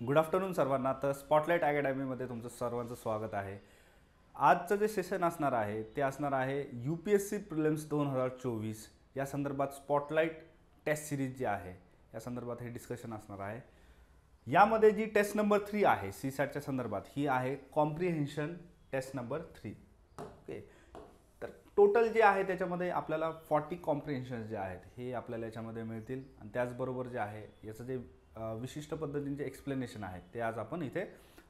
Good afternoon सर्वांना. तर spotlight अकॅडमीमध्ये तुमचं सर्वांचं स्वागत आहे. आजचं जे सेशन असणार आहे ते असणार आहे UPSC प्रिलिम्स 2024 या संदर्भात स्पॉटलाइट टेस्ट सिरीज जी आहे या संदर्भात हे डिस्कशन असणार आहे. यामध्ये जी टेस्ट नंबर 3 आहे CSATच्या संदर्भात ही आहे कॉम्प्रिहेन्शन टेस्ट नंबर 3. ओके, तर टोटल जे आहे त्याच्यामध्ये आपल्याला 40 कॉम्प्रिहेन्शन जे आहेत हे आपल्याला याच्यामध्ये मिळतील आणि त्याचबरोबर जे आहे याचं जे विशिष्ट पद्धतीचे एक्सप्लेनेशन आहेत ते आज आपण इथे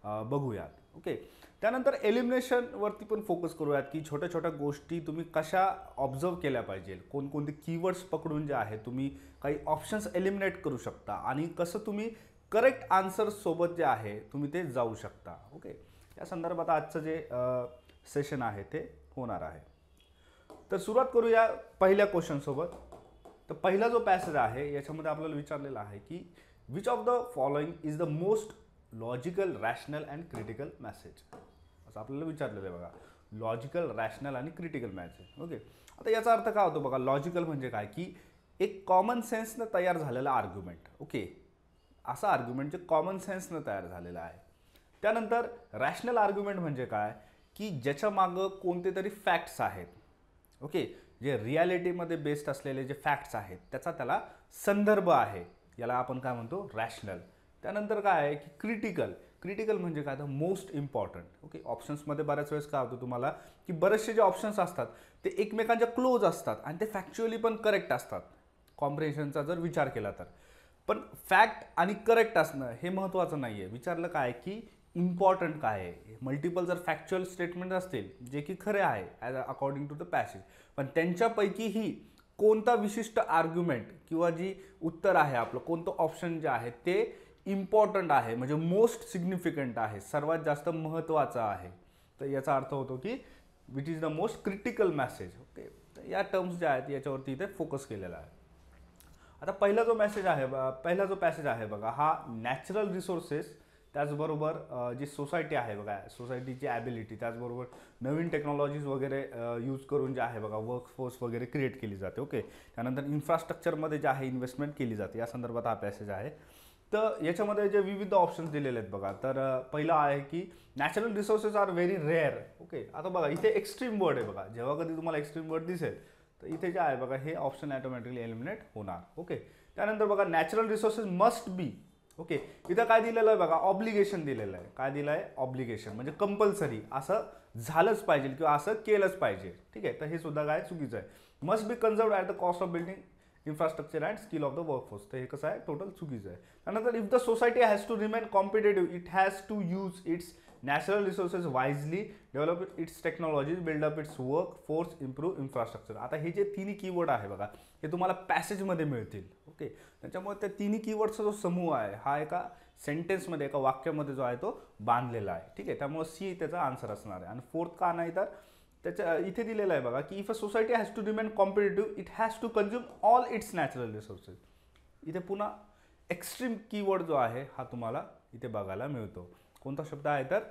बघूयात. ओके, त्यानंतर एलिमिनेशनवरती पण फोकस करूयात की छोट्या छोट्या गोष्टी तुम्ही कशा ऑब्झर्व केल्या पाहिजे, कोणकोणते कीवर्ड्स पकडून जे आहे तुम्ही काही ऑप्शन्स एलिमिनेट करू शकता आणि कसं तुम्ही करेक्ट आन्सर सोबत जे आहे तुम्ही ते जाऊ शकता. ओके, या संदर्भात आजचं जे सेशन आहे ते होणार आहे. तर सुरुवात करूया पहिल्या क्वेश्चन सोबत. तर पहिला जो पॅसेज आहे याच्यामध्ये आपल्याला विचारलेला आहे की which of the following is the most logical, rational and critical message, असं आपल्याला विचारलेलं आहे बघा. लॉजिकल, रॅशनल आणि क्रिटिकल मॅसेज. ओके, आता याचा अर्थ काय होतो बघा. लॉजिकल म्हणजे काय की एक कॉमन सेन्सनं तयार झालेला आर्ग्युमेंट. ओके, असा आर्ग्युमेंट जे कॉमन सेन्सनं तयार झालेला आहे. त्यानंतर रॅशनल आर्ग्युमेंट म्हणजे काय की ज्याच्या मागं कोणते तरी फॅक्ट्स आहेत. ओके, जे रियालिटीमध्ये बेस्ड असलेले जे फॅक्ट्स आहेत त्याला संदर्भ आहे, याला आपण काय म्हणतो रॅशनल. त्यानंतर काय आहे की क्रिटिकल म्हणजे काय तर मोस्ट इम्पॉर्टंट. ओके, ऑप्शन्समध्ये बऱ्याच वेळेस काय होतं तुम्हाला की बरेचसे जे ऑप्शन्स असतात ते एकमेकांच्या क्लोज असतात आणि ते फॅक्च्युअली पण करेक्ट असतात कॉम्प्रिहेन्शनचा जर विचार केला तर. पण फॅक्ट आणि करेक्ट असणं हे महत्त्वाचं नाही आहे. विचारलं काय की इम्पॉर्टंट काय आहे. मल्टिपल जर फॅक्च्युअल स्टेटमेंट असतील जे की खरे आहे as according to the passage, पण त्यांच्यापैकीही कोणता विशिष्ट आर्ग्युमेंट किंवा जी उत्तर आहे आपलं कोणतं ऑप्शन जे आहे ते इम्पॉर्टंट आहे, म्हणजे मोस्ट सिग्निफिकंट आहे, सर्वात जास्त महत्त्वाचं आहे. तर याचा अर्थ होतो की which is the most critical message. Okay, तर या टर्म्स ज्या आहेत याच्यावरती इथे फोकस केलेला आहे. आता पहिला जो पॅसेज आहे बघा हा नॅचरल रिसोर्सेस, त्याचबरोबर जी सोसायटी आहे बघा, सोसायटीची ॲबिलिटी, त्याचबरोबर नवीन टेक्नॉलॉजीज वगैरे यूज करून जे आहे बघा वर्कफोर्स वगैरे क्रिएट केली जाते. ओके, त्यानंतर इन्फ्रास्ट्रक्चरमध्ये जे आहे इन्व्हेस्टमेंट केली जाते, या संदर्भात हा पॅसेज आहे. तर याच्यामध्ये जे विविध ऑप्शन्स दिलेले आहेत बघा. तर पहिला आहे की natural resources are very rare. Okay, आता बघा इथे एक्स्ट्रीम वर्ड आहे बघा. जेव्हा कधी तुम्हाला एक्स्ट्रीम वर्ड दिसेल तर इथे जे आहे बघा हे ऑप्शन ॲटोमॅटिकली एलिमिनेट होणार. ओके, त्यानंतर बघा natural resources must be. Okay, इथं काय दिलेलं आहे बघा, ऑब्लिगेशन दिलेलं आहे. काय दिलं आहे, ऑब्लिगेशन म्हणजे कंपल्सरी, असं झालंच पाहिजे किंवा असं केलंच पाहिजे. ठीक आहे, तर हे सुद्धा काय चुकीचं आहे. Must be conserved at the cost of building infrastructure and skill of the workforce, तर हे कसं आहे टोटल चुकीचं आहे. त्यानंतर if the society has to remain competitive it has to use its natural resources wisely, develop its technologies, build up its workforce, improve infrastructure. आता हे जे तिन्ही कीवर्ड आहे बघा हे तुम्हाला पॅसेजमध्ये मिळतील. ओके, त्याच्यामुळे त्या तिन्ही कीवर्डचा जो समूह आहे हा एका सेंटेन्समध्ये, एका वाक्यामध्ये जो आहे तो बांधलेला आहे. ठीक आहे, त्यामुळे सी त्याचा आन्सर असणार आहे. आणि फोर्थ का नाही तर त्याच्या इथे दिलेलं आहे बघा की if a society has to remain competitive it has to consume all its natural resources. इथे पुन्हा एक्स्ट्रीम कीवर्ड जो आहे हा तुम्हाला इथे बघायला मिळतो. कोणता शब्द आहे तर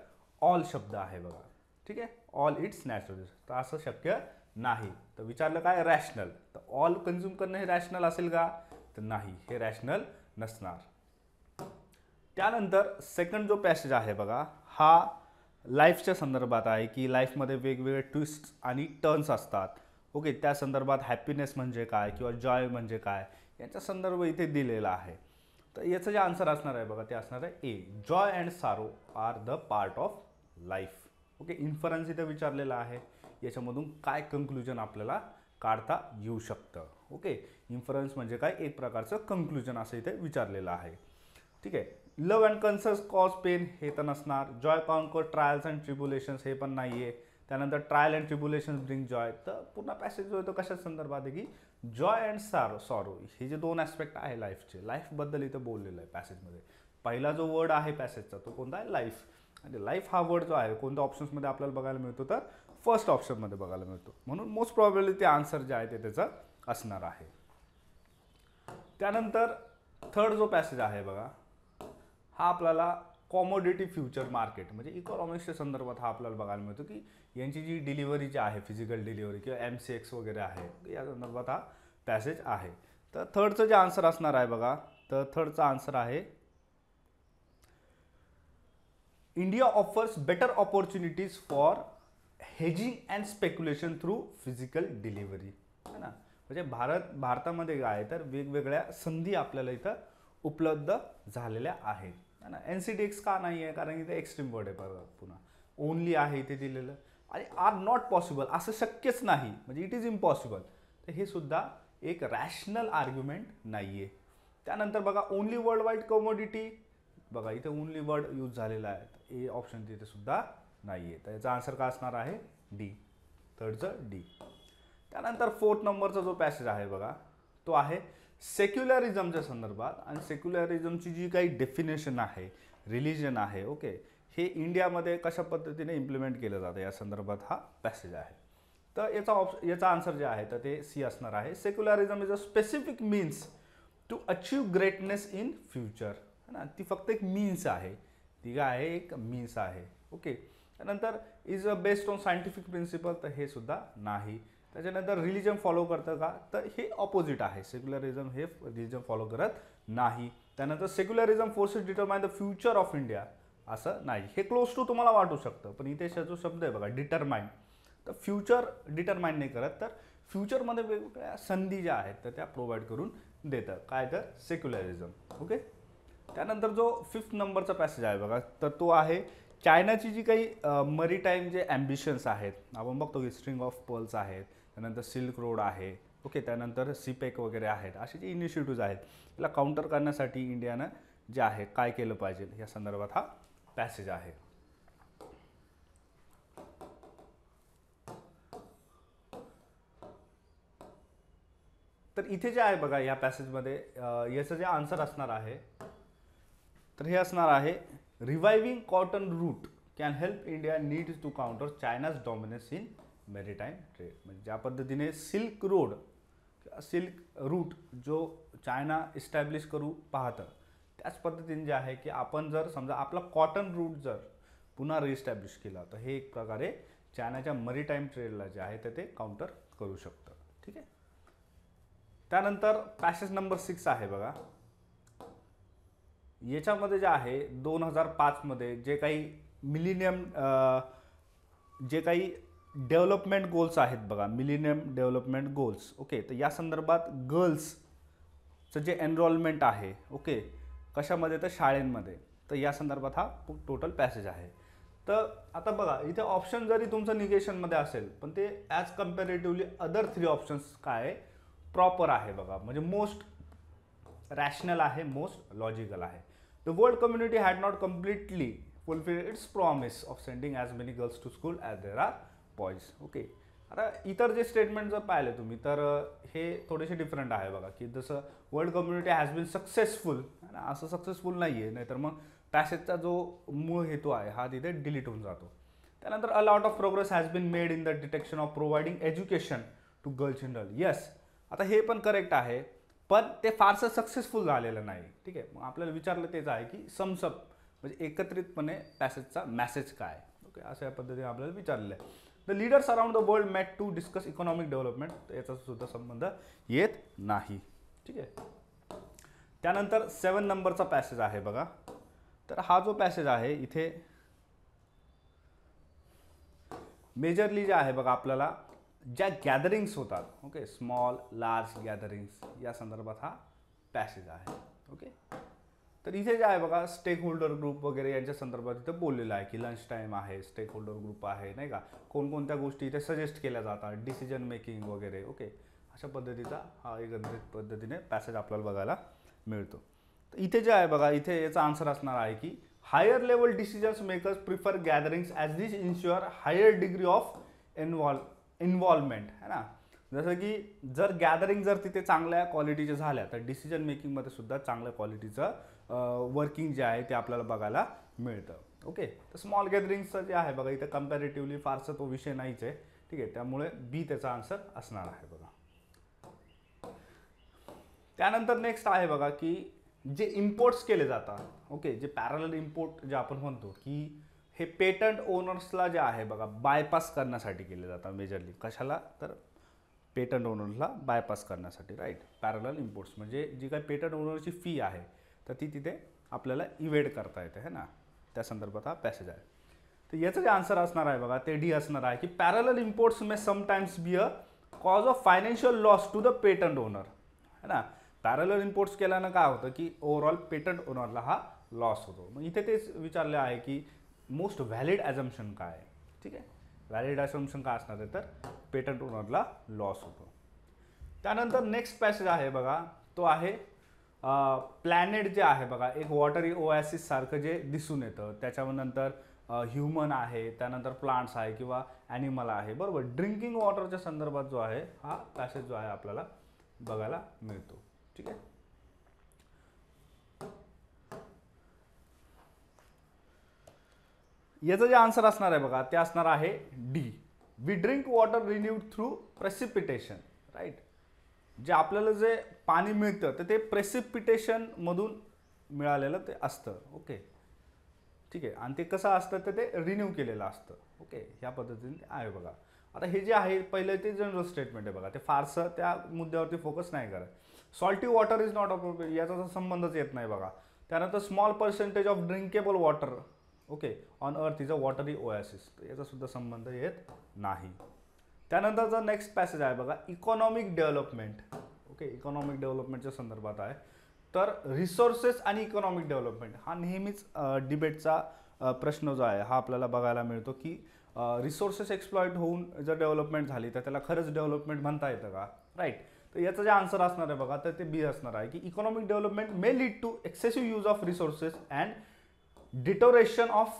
ऑल शब्द आहे बघा. ठीक आहे, ऑल इट्स नॅचरल रिसोर्स, तर असं शक्य नाही. तर विचारलं काय रॅशनल, तर ऑल कन्झ्युम करणं हे रॅशनल असेल का तर नाही, हे रॅशनल नसणार. त्यानंतर सेकंड जो पॅसेज आहे बघा हा लाईफच्या संदर्भात आहे की लाईफमध्ये वेगवेगळे ट्विस्ट आणि टर्न्स असतात. ओके, त्या संदर्भात हॅपीनेस म्हणजे काय किंवा जॉय म्हणजे काय याचा संदर्भ इथे दिलेला आहे. तर याचं जे आन्सर असणार आहे बघा ते असणार आहे A, joy and sorrow are the part of life. Okay, inference इथे विचारलेला आहे, याच्यामधून काय कंक्लुजन आपल्याला काढता येऊ शकतं. ओके, इन्फरन्स म्हणजे काय एक प्रकारचं कंक्लुजन असं इथे विचारलेलं आहे. ठीक आहे, लव अँड कन्सर्स कॉज पेन हे तर नसणार. जॉय कॉन्कर ट्रायल्स अँड ट्रिब्युलेशन्स हे पण नाही आहे. त्यानंतर ट्रायल अँड ट्रिब्युलेशन्स ब्रिंग जॉय, तर पूर्ण पॅसेज जो आहे तो कशा संदर्भात आहे की जॉय अँड सॉरो हे जे दोन ॲस्पेक्ट आहे लाईफचे, लाईफबद्दल इथं बोललेलं आहे पॅसेजमध्ये. पहिला जो वर्ड आहे पॅसेजचा तो कोणता आहे, लाईफ. आणि लाईफ हा वर्ड जो आहे कोणत्या ऑप्शन्समध्ये आपल्याला बघायला मिळतो तर फर्स्ट ऑप्शनमध्ये बघायला मिळतो. म्हणून मोस्ट प्रॉब्लेमली ते आन्सर जे आहे ते त्याचं असणार आहे. त्यानंतर थर्ड जो पॅसेज आहे बघा हा आपल्याला कॉमोडिटी फ्युचर मार्केट म्हणजे इकॉनॉमिक्सच्या संदर्भात हा आपल्याला बघायला मिळतो की यांची जी डिलिव्हरी जी आहे फिजिकल डिलिव्हरी किंवा MCX वगैरे आहे या संदर्भात हा पॅसेज आहे. तर थर्डचं जे आन्सर असणार आहे बघा, तर थर्डचा आन्सर आहे India offers better opportunities for hedging and speculation through physical delivery, है ना. म्हणजे भारतामध्ये काय आहे तर वेगवेगळ्या संधी आपल्याला इथं उपलब्ध झालेल्या आहेत, है ना. NCDX का नाही आहे, कारण इथे एक्स्ट्रीम वर्ड आहे बघा, पुन्हा ओनली आहे इथे दिलेलं, आणि आर नॉट पॉसिबल, असं शक्यच नाही, म्हणजे इट इज इम्पॉसिबल. तर हे सुद्धा एक रॅशनल आर्ग्युमेंट नाही आहे. त्यानंतर बघा ओनली वर्ल्ड वाईड कमोडिटी, बघा इथे ओनली वर्ड यूज झालेला आहे, ए ऑप्शन तिथे सुद्धा नाही आहे. तर याचा आन्सर काय असणार आहे, डी, थर्डचं डी. त्यानंतर 4th नंबरचा जो पॅसेज आहे बघा, तो आहे सेक्युलरिझमच्या संदर्भात, आणि सेक्युलरिझमची जी काही डेफिनेशन आहे, रिलिजन आहे, ओके, हे इंडियामध्ये कशा पद्धतीने इम्प्लिमेंट केलं जातं या संदर्भात हा पॅसेज आहे. तर याचा आन्सर जे आहे तर ते सी असणार आहे. Secularism is a specific means to achieve greatness in future, है ना. ती फक्त एक मीन्स आहे, ती काय आहे, एक मीन्स आहे, ओके. त्यानंतर is a based on scientific principle, तर हे सुद्धा नाही. त्याच्यानंतर रिलिजन फॉलो करतं का, तर हे ऑपोजिट आहे, सेक्युलरिझम हे रिलिजन फॉलो करत नाही. त्यानंतर secularism forces determine the future of India, असं नाही. हे क्लोज टू तुम्हाला वाटू शकतं, पण इथे जो शब्द आहे बघा डिटरमाइन, तर फ्युचर डिटरमाइन नाही करत, तर फ्युचरमध्ये वेगवेगळ्या संधी ज्या आहेत तर त्या प्रोव्हाइड करून देतं, काय तर सेक्युलरिझम, ओके. त्यानंतर जो 5th नंबरचा पॅसेज आहे बघा, तर तो आहे चायनाची जी काही मरीटाईम जे ॲम्बिशन्स आहेत, आपण बघतो की स्ट्रिंग ऑफ पर्ल्स आहेत, त्यानंतर सिल्क रोड आहे, ओके, त्यानंतर सीपेक वगैरे आहेत, असे जे इनिशिएटिव्ज आहेत त्याला काउंटर करण्यासाठी इंडियानं जे आहे काय केलं पाहिजे या संदर्भात हा पॅसेज आहे. तर इथे जे आहे बघा या पॅसेजमध्ये याचं जे आन्सर असणार आहे तर हे असणार आहे, reviving cotton route can help India needs to counter China's dominance in maritime trade. म्हणजे ज्या पद्धतीने सिल्क रूट जो चायना इस्टॅब्लिश करू पाहतं, त्याच पद्धतीने जे आहे की आपण जर समजा आपला कॉटन रूट जर पुन्हा रिइस्टॅब्लिश केला तर हे एक प्रकारे चायनाच्या मरीटाईम ट्रेडला जे आहे तर ते काउंटर करू शकतं, ठीक आहे. त्यानंतर पॅसेज नंबर 6 आहे बघा, याच्यामध्ये जे आहे 2005 मध्ये जे काही मिलेनियम जे काही डेव्हलपमेंट गोल्स आहेत बघा, मिलेनियम डेव्हलपमेंट गोल्स, ओके, तर या संदर्भात गर्ल्सचं जे एनरोलमेंट आहे, ओके, कशामध्ये तर शाळेंमध्ये, तर या संदर्भात हा टोटल पॅसेज आहे. तर आता बघा इथे ऑप्शन जरी तुमचं निगेशनमध्ये असेल पण ते ॲज कम्पॅरेटिव्हली अदर 3 ऑप्शन्स काय प्रॉपर आहे बघा, म्हणजे मोस्ट रॅशनल आहे, मोस्ट लॉजिकल आहे. The world community had not completely fulfil its promise of sending as many girls to school as there are boys, okay. आता इतर जे स्टेटमेंट जर पाहिले तुम्ही तर हे थोडेसे डिफरंट आहे बघा, की जसं world community has been successful, असं सक्सेसफुल नाही आहे, नाहीतर मग पॅसेजचा जो मूळ हेतू आहे हा तिथे डिलीट होऊन जातो. त्यानंतर a lot of progress has been made in the detection of providing education to girls in general. Yes, आता हे पण करेक्ट आहे, पण ते फारसं सक्सेसफुल झालेलं नाही, ठीक आहे. मग आपल्याला विचारलं तेच आहे की समसप म्हणजे एकत्रितपणे पॅसेजचा मॅसेज काय, ओके, अशा पद्धतीने आपल्याला विचारलेलं आहे. The leaders around the world met to discuss economic development, याचा सुद्धा संबंध येत नाही, ठीक आहे. त्यानंतर 7 नंबरचा पॅसेज आहे बघा, तर हा जो पॅसेज आहे इथे मेजरली जे आहे बघा आपल्याला ज्या गॅदरिंग्स होतात, ओके, स्मॉल लार्ज गॅदरिंग्स, या संदर्भात हा पॅसेज आहे, ओके. तर इथे जे आहे बघा स्टेक होल्डर ग्रुप वगैरे यांच्या संदर्भात इथे बोललेलं आहे की लंच टाईम आहे, स्टेक होल्डर ग्रुप आहे, नाही का, कोणकोणत्या गोष्टी इथे सजेस्ट केल्या जातात, डिसिजन मेकिंग वगैरे, ओके, अशा पद्धतीचा हा एकत्रित पद्धतीने पॅसेज आपल्याला बघायला मिळतो. तर इथे जे आहे बघा इथे याचा आन्सर असणार आहे की higher level decisions makers prefer gatherings as this insure higher degree of involvement, है ना. जसं की जर गॅदरिंग जर तिथे चांगल्या क्वालिटीच्या झाल्या तर डिसिजन मेकिंगमध्ये सुद्धा चांगल्या क्वालिटीचं वर्किंग जे आहे ते आपल्याला बघायला मिळतं, ओके. तर स्मॉल गॅदरिंगचं जे आहे बघा इथे कम्पॅरेटिव्हली फारसा तो विषय नाहीच आहे, ठीक आहे, त्यामुळे बी त्याचा आन्सर असणार आहे बघा. त्यानंतर नेक्स्ट आहे बघा की जे इम्पोर्ट्स केले जातात, ओके, जे पॅरलल इम्पोर्ट जे आपण म्हणतो की हे पेटंट ओनर्सला जे आहे बघा बायपास करण्यासाठी केले जातात मेजरली. कशाला तर पेटंट ओनर्सला बायपास करण्यासाठी, राईट. पॅरलल इम्पोर्ट्स म्हणजे जी काही पेटंट ओनरची फी आहे तर ती तिथे आपल्याला इव्हेड करता येते, है ना. त्या संदर्भात हा पॅसेज आहे. तर याचं जे आन्सर असणार आहे बघा ते डी असणार आहे की parallel imports may sometimes be a cause of financial loss to the patent owner, है ना. पॅरलल इम्पोर्ट्स केल्यानं काय होतं की ओव्हरऑल पेटंट ओनरला हा लॉस होतो. मग इथे तेच विचारले आहे की मोस्ट व्हॅलिड ॲझम्पशन काय आहे. ठीक आहे, व्हॅलिड ॲझम्पशन काय असणार आहे तर पेटंट ओनरला लॉस होतो. त्यानंतर नेक्स्ट पॅसेज आहे बघा तो आहे प्लॅनेट जे आहे बघा एक वॉटरी ओॲसिस सारखं जे दिसून येतं. त्याच्यानंतर ह्युमन आहे, त्यानंतर प्लांट्स आहे किंवा ॲनिमल आहे, बरोबर. ड्रिंकिंग वॉटरच्या संदर्भात जो आहे हा पॅसेज जो आहे आपल्याला बघायला मिळतो. ठीक आहे, याचं जे आन्सर असणार आहे बघा ते असणार आहे D. We drink water renewed through precipitation, right. जे आपल्याला जे पाणी मिळतं तर ते प्रेसिपिटेशन मधून मिळालेलं ते असतं. ओके, ठीक आहे. आणि ते कसं असतं तर ते रिन्यू केलेलं असतं. ओके, ह्या पद्धतीने आहे बघा. आता हे जे आहे पहिलं ते जनरल स्टेटमेंट आहे बघा, ते फारसं त्या मुद्द्यावरती फोकस नाही करत. Salty water is not appropriate याचा संबंधच येत नाही बघा. त्यानंतर small percentage of drinkable water okay on earth is a watery oasis, याचा सुद्धा संबंध येत नाही. त्यानंतरचा नेक्स्ट पॅसेज आहे बघा इकॉनॉमिक डेव्हलपमेंट. ओके, इकॉनॉमिक डेव्हलपमेंटच्या संदर्भात आहे. तर रिसोर्सेस आणि इकॉनॉमिक डेव्हलपमेंट हा नेहमीच डिबेटचा प्रश्न जो आहे हा आपल्याला बघायला मिळतो की रिसोर्सेस एक्सप्लॉइट होऊन जर डेव्हलपमेंट झाली तर त्याला खरंच डेव्हलपमेंट म्हणता येतं का, राईट. तर याचं जे आन्सर असणार आहे बघा तर ते बी असणार आहे की economic development may lead to excessive use of resources and deterioration of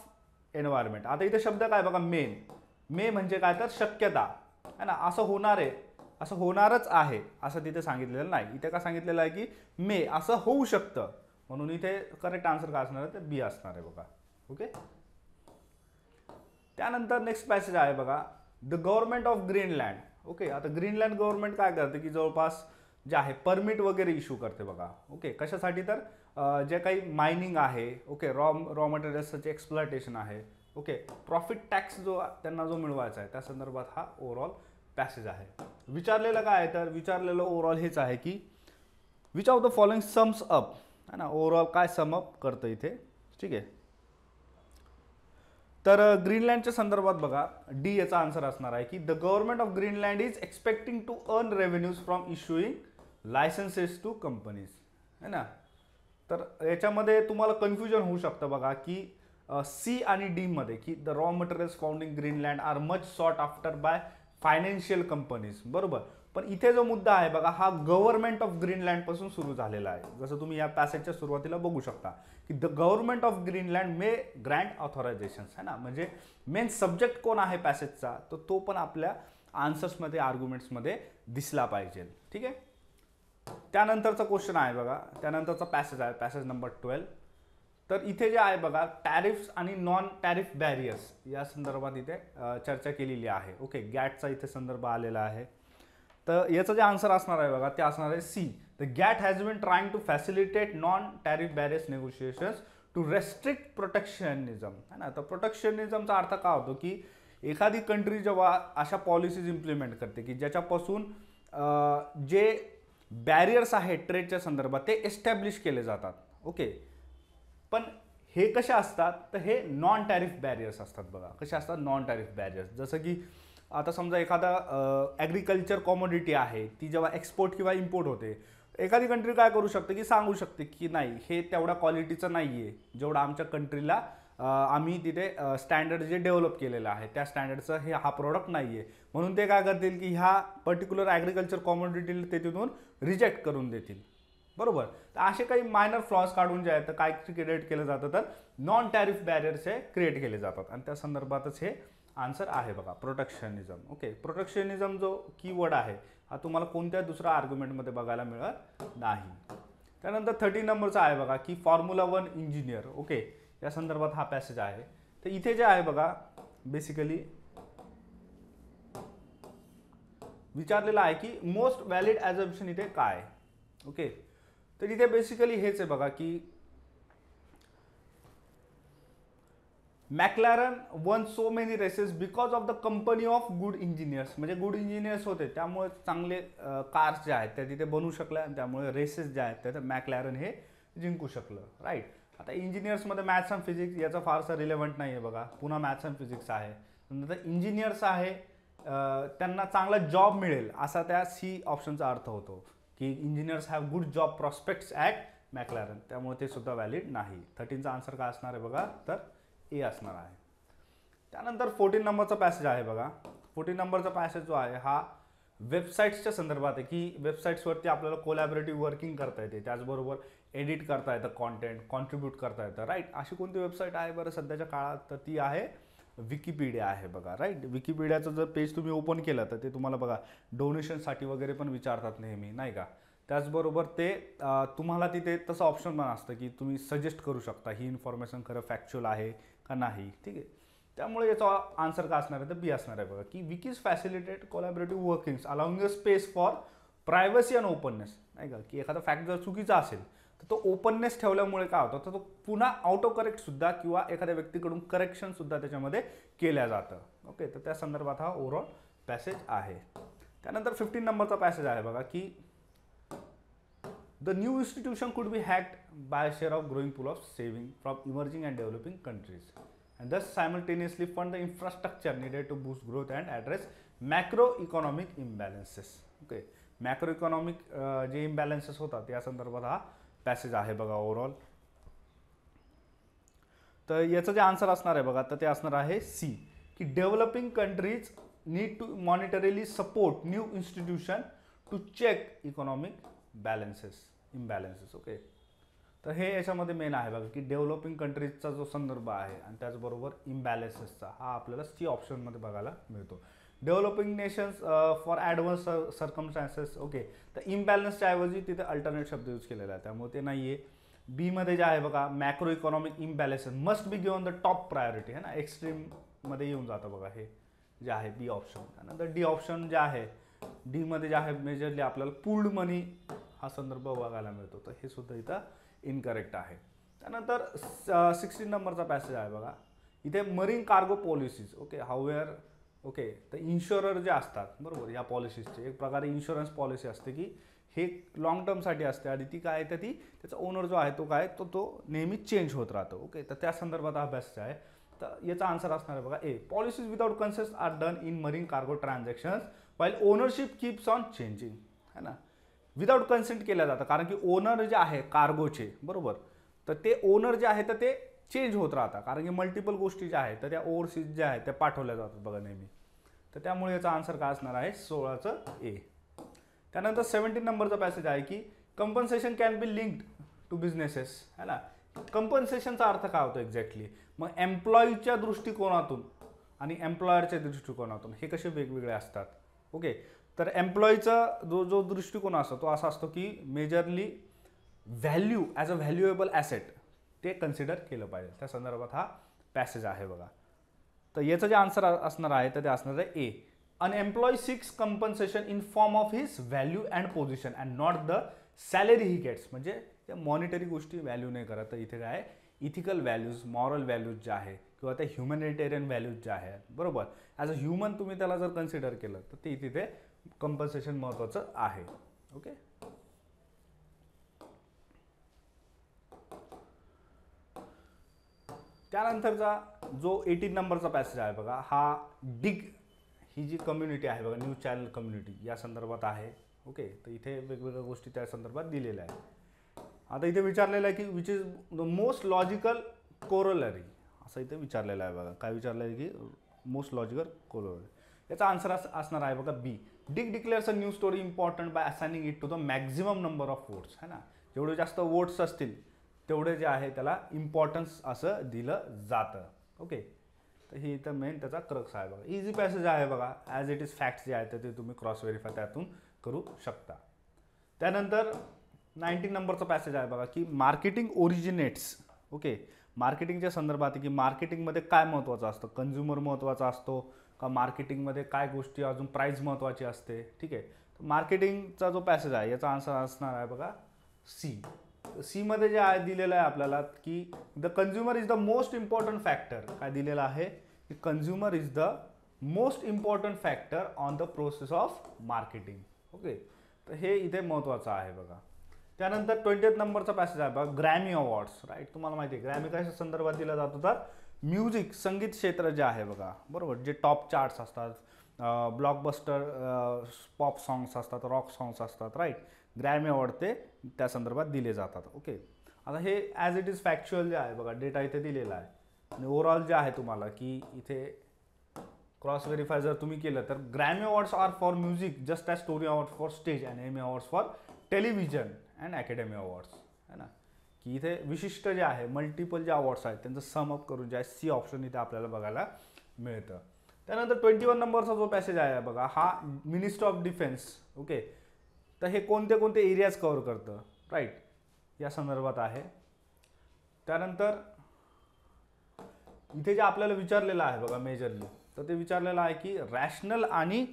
environment. आता इथे शब्द काय बघा मे म्हणजे काय तर शक्यता है ना, असं होणार आहे, असं होणारच आहे असं तिथे सांगितलेलं नाही. इथे काय सांगितलेलं आहे की मे असं होऊ शकतं, म्हणून इथे करेक्ट आन्सर काय असणार आहे तर बी असणार आहे बघा. ओके, त्यानंतर नेक्स्ट पॅसेज आहे बघा the government of Greenland. Okay, आता ग्रीनलँड गव्हर्नमेंट काय करते की जवळपास जे आहे परमिट वगैरे इश्यू करते बघा. ओके, कशासाठी तर जे काही मायनिंग आहे, ओके, रॉ मटेरियल्सचे एक्सप्लॉयटेशन आहे, ओके, प्रॉफिट टॅक्स जो त्यांना जो मिळवायचा आहे त्या संदर्भात हा ओव्हरऑल पॅसेज आहे. विचारलेलं काय आहे तर विचारलेलं ओव्हरऑल हेच आहे की which of the following sums up, है ना, ओव्हरऑल काय सम अप करतं इथे. ठीक आहे, तर ग्रीनलँडच्या संदर्भात बघा डी याचा आन्सर असणार आहे की the government of Greenland is expecting to earn revenues from issuing licences to companies, है ना. तर याच्यामध्ये तुम्हाला कन्फ्युजन होऊ शकतं बघा की सी आणि डी मध्ये की the raw materials found in Greenland are much sought after by financial companies, बरोबर. पण इथे जो मुद्दा आहे बघा हा गव्हर्नमेंट ऑफ ग्रीनलँड पासून सुरू झालेला आहे. जसं तुम्ही या पॅसेजच्या सुरुवातीला बघू शकता की the government of Greenland may grant authorisations, है ना. म्हणजे मेन सब्जेक्ट कोण आहे पॅसेजचा तर तो पण आपल्या आन्सर्समध्ये आर्ग्युमेंट्समध्ये दिसला पाहिजे. ठीक आहे, त्यानंतरचा क्वेश्चन आहे बघा, त्यानंतरचा पॅसेज आहे पॅसेज नंबर 12. तर इथे जे आहे बघा टॅरिफ्स आणि नॉन टॅरिफ बॅरियर्स या संदर्भात इथे चर्चा केलेली आहे. ओके, गॅटचा इथे संदर्भ आलेला आहे. तर याचं जे आन्सर असणार आहे बघा ते असणार आहे C. The GATT has been trying to facilitate non tariff barriers negotiations to restrict protectionism, है ना. तर प्रोटेक्शनिझमचा अर्थ काय होतो की एखादी कंट्री जेव्हा अशा पॉलिसीज इम्प्लिमेंट करते की ज्याच्यापासून जे बॅरियर्स आहेत ट्रेडच्या संदर्भात ते एस्टॅब्लिश केले जातात. ओके, पण हे कशा असतात तर हे नॉन टॅरिफ बॅरियर्स असतात बघा. कसे असतात नॉन टॅरिफ बॅरियर्स, जसं की आता समजा एखादा ॲग्रिकल्चर कॉमोडिटी आहे ती जेव्हा एक्सपोर्ट किंवा इम्पोर्ट होते, एखादी कंट्री काय करू शकते की सांगू शकते की नाही हे तेवढ्या क्वालिटीचं नाही आहे जेवढं आमच्या कंट्रीला आम्ही तिथे स्टँडर्ड जे डेव्हलप केलेलं आहे त्या स्टँडर्डचं हे हा प्रोडक्ट नाही आहे, म्हणून ते काय करतील की ह्या पर्टिक्युलर ॲग्रिकल्चर कॉमोडिटीला ते तिथून रिजेक्ट करून देतील, बरोबर. तर असे काही मायनर फ्लॉज काढून जे आहेत तर काय क्रिएट केलं जातं तर नॉन टॅरिफ बॅरियर्स हे क्रिएट केले जातात आणि त्या संदर्भातच हे आन्सर आहे बघा प्रोटेक्शनिझम. ओके, प्रोटेक्शनिझम जो कीवर्ड आहे हा तुम्हाला कोणत्या दुसऱ्या आर्ग्युमेंटमध्ये बघायला मिळत नाही. त्यानंतर 13 नंबरचा आहे बघा की फॉर्म्युला 1 इंजिनियर. ओके, या संदर्भात हा पॅसेज आहे. तर इथे जे आहे बघा बेसिकली विचारलेलं आहे की मोस्ट व्हॅलिड ॲझम्पशन इथे काय. ओके, तर इथे बेसिकली हेच आहे बघा की McLaren won so many races because of the company of good engineers, म्हणजे गुड इंजिनियर्स होते त्यामुळे चांगले कार्स जे आहेत त्या तिथे बनवू शकल्या आणि त्यामुळे रेसेस जे आहेत त्या मॅक्लॅरन हे जिंकू शकलं, राईट. आता इंजिनियर्समध्ये मॅथ्स अँड फिजिक्स याचा फारसा रिलेव्हंट नाही आहे बघा, पुन्हा मॅथ्स अँड फिजिक्स आहे. नंतर इंजिनियर्स आहे, त्यांना चांगला जॉब मिळेल असा त्या सी ऑप्शनचा अर्थ होतो की engineers have good job prospects at McLaren, त्यामुळे ते सुद्धा व्हॅलिड नाही. 13चा आन्सर काय असणार आहे बघा, तर ए असणार आहे. त्यानंतर 14 नंबरचा पॅसेज आहे बघा. 14 नंबरचा पॅसेज जो आहे हा वेबसाईट्सच्या संदर्भात आहे की वेबसाईट्सवरती आपल्याला कोलॅबरेटिव्ह वर्किंग करता येते, त्याचबरोबर एडिट करता येतं, कॉन्टेंट कॉन्ट्रीब्यूट करता येतं, राईट. अशी कोणती वेबसाईट आहे बरं सध्याच्या काळात, तर ती आहे विकिपीडिया आहे बघा, राईट. विकिपीडियाचं जर पेज तुम्ही ओपन केलं तर ते तुम्हाला बघा डोनेशनसाठी वगैरे पण विचारतात नेहमी, नाही का. त्याचबरोबर ते तुम्हाला तिथे तसं ऑप्शन पण असतं की तुम्ही सजेस्ट करू शकता ही इन्फॉर्मेशन खरं फॅक्च्युअल आहे का नाही, ठीक आहे. त्यामुळे याचा आन्सर काय असणार आहे तर बी असणार आहे बघा की wikis facilitate collaborative workings allowing a space for privacy and openness, नाही का. की एखादा फॅक्ट जर चुकीचा असेल तर तो ओपननेस ठेवल्यामुळे काय होतं तर तो पुन्हा ऑटो करेक्ट सुद्धा किंवा एखाद्या व्यक्तीकडून करेक्शन सुद्धा त्याच्यामध्ये केल्या जातं. ओके, तर त्या संदर्भात हा ओव्हरऑल पॅसेज आहे. त्यानंतर 15 नंबरचा पॅसेज आहे बघा की the new institution could be hacked by share of growing pool of saving from emerging and developing countries and thus simultaneously fund the infrastructure needed to boost growth and address macroeconomic imbalances. Okay, macroeconomic जे imbalances होतात या संदर्भात हा passage आहे बघा overall. तर याचं जे आन्सर असणार आहे बघा तर ते असणार आहे सी की developing countries need to monetarily support new institution to check economic imbalances. Okay, तर हे याच्यामध्ये मेन आहे बघा की डेव्हलपिंग कंट्रीजचा जो संदर्भ आहे आणि त्याचबरोबर इम्बॅलन्सेसचा हा आपल्याला सी ऑप्शनमध्ये बघायला मिळतो. Developing nations for advance circumstances. Okay, तर इम्बॅलन्सच्या ऐवजी तिथे अल्टरनेट शब्द यूज केलेला आहे त्यामुळे ते नाही आहे. बीमध्ये जे आहे बघा macro economic imbalances must be given the top priority आहे ना, एक्स्ट्रीममध्ये येऊन जातं बघा हे जे आहे बी ऑप्शन. त्यानंतर डी ऑप्शन जे आहे डीमध्ये जे आहे मेजरली आपल्याला पूल्ड मनी हा संदर्भ बघायला मिळतो, तर हे सुद्धा इथं इनकरेक्ट आहे. त्यानंतर 16 नंबरचा पॅसेज आहे बघा इथे marine cargo policies. Okay, however okay, तर इन्शुरर जे असतात बरोबर या पॉलिसीजचे एक प्रकारे इन्शुरन्स पॉलिसी असते की हे लॉंग टर्मसाठी असते आणि ती काय तर ती त्याचा ओनर जो आहे तो काय तो नेहमी चेंज होत राहतो. ओके, तर त्या संदर्भात हा पॅसेज आहे. तर याचा आन्सर असणार आहे बघा A policies without consent are done in marine cargo transactions while ownership keeps on changing, है ना. विदाउट कन्सेंट केलं जातं कारण की ओनर जे आहे कार्गोचे बरोबर तर ते ओनर जे आहे तर ते चेंज होत राहतात कारण की मल्टिपल गोष्टी ज्या आहेत तर त्या ओव्हरसीज ज्या आहेत त्या पाठवल्या जातात बघा नेहमी. तर त्यामुळे याचा आन्सर काय असणार आहे 16चं ए. त्यानंतर 17 नंबरचा पॅसेज आहे की compensation can be linked to businesses, है ना. कंपन्सेशनचा अर्थ काय होतो एक्झॅक्टली, मग एम्प्लॉईच्या दृष्टिकोनातून आणि एम्प्लॉयरच्या दृष्टिकोनातून हे कसे वेगवेगळे असतात. ओके, तर एम्प्लॉईचा जो दृष्टिकोन असतो तो असा असतो की majorly value as a valuable asset ते कन्सिडर केलं पाहिजे, त्या संदर्भात हा पॅसेज आहे बघा. तर याचं जे आन्सर असणार आहे तर ते असणार आहे A an employee seeks compensation in form of his value and position and not the salary he gets. म्हणजे त्या मॉनिटरी गोष्टी व्हॅल्यू नाही करत, तर इथे काय इथिकल व्हॅल्यूज मॉरल व्हॅल्यूज ज्या आहे किंवा त्या ह्युमॅनिटेरियन व्हॅल्यूज ज्या आहेत बरोबर ॲज अ ह्युमन तुम्ही त्याला जर कन्सिडर केलं तर ते तिथे कंपन्सेशन महत्त्वाचं आहे. ओके, त्यानंतरचा जो 18 नंबरचा पॅसेज आहे बघा हा डिग ही जी कम्युनिटी आहे बघा न्यूज चॅनल कम्युनिटी या संदर्भात आहे. ओके, तर इथे वेगवेगळ्या गोष्टी त्या संदर्भात दिलेल्या आहे. आता इथे विचारलेलं आहे की which is the most logical corollary असं इथे विचारलेलं आहे बघा. काय विचारलं आहे की मोस्ट लॉजिकल कोरोलरी. याचा आन्सर असणार आहे बघा B Digg declares a new story important by assigning it to the maximum number of votes, है ना. जेवढे जास्त वोट्स असतील तेवढे जे आहे त्याला इम्पॉर्टन्स असं दिलं जातं. ओके, तर ही इथं मेन त्याचा क्रक्स आहे बघा. इझी पॅसेज आहे बघा ॲज इट इज फॅक्ट्स जे आहेत ते तुम्ही क्रॉस व्हेरीफाय त्यातून करू शकता. त्यानंतर 19 नंबरचा पॅसेज आहे बघा की मार्केटिंग ओरिजिनेट्स. ओके, मार्केटिंगच्या संदर्भात की मार्केटिंगमध्ये काय महत्त्वाचं असतं, कन्झ्युमर महत्त्वाचा असतो का मार्केटिंगमध्ये काय गोष्टी अजून प्राईस महत्त्वाची असते. ठीक आहे, तर मार्केटिंगचा जो पॅसेज आहे याचा आन्सर असणार आहे बघा सी. सीमध्ये जे आहे दिलेलं आहे आपल्याला की the consumer is the most important factor. काय दिलेलं आहे की consumer is the most important factor on the process of marketing. Okay, तर हे इथे महत्त्वाचं आहे बघा. त्यानंतर 20th नंबरचा पॅसेज आहे बघा, ग्रॅमी अवॉर्ड्स, राईट. तुम्हाला माहिती आहे ग्रॅमी कशा संदर्भात दिला जातो, तर म्युझिक संगीत क्षेत्र जे आहे बघा, बरोबर, जे टॉप चार्ट्स असतात, ब्लॉकबस्टर पॉप सॉंग्स असतात, रॉक सॉंग्स असतात, राईट. ग्रॅमी अवॉर्ड ते त्या संदर्भात दिले जातात. ओके, आता हे ॲज इट इज फॅक्च्युअल जे आहे बघा, डेटा इथे दिलेला आहे. आणि ओव्हरऑल जे आहे तुम्हाला की इथे क्रॉस व्हेरीफाय जर तुम्ही केलं तर Grammy awards are for music just as story award for stage and Emmy awards for television and Academy awards, है ना. की इथे विशिष्ट जे आहे मल्टिपल जे अवॉर्ड्स आहेत त्यांचं सम अप करून जे आहे सी ऑप्शन इथे आपल्याला बघायला मिळतं. त्यानंतर 21 नंबरचा जो पॅसेज आहे बघा, हा मिनिस्टर ऑफ डिफेन्स. ओके, तर हे कोणते कोणते एरियाज कव्हर करतं, राईट, या संदर्भात आहे. त्यानंतर इथे जे आपल्याला विचारलेलं आहे बघा मेजरली, तर ते विचारलेलं आहे की रॅशनल आणि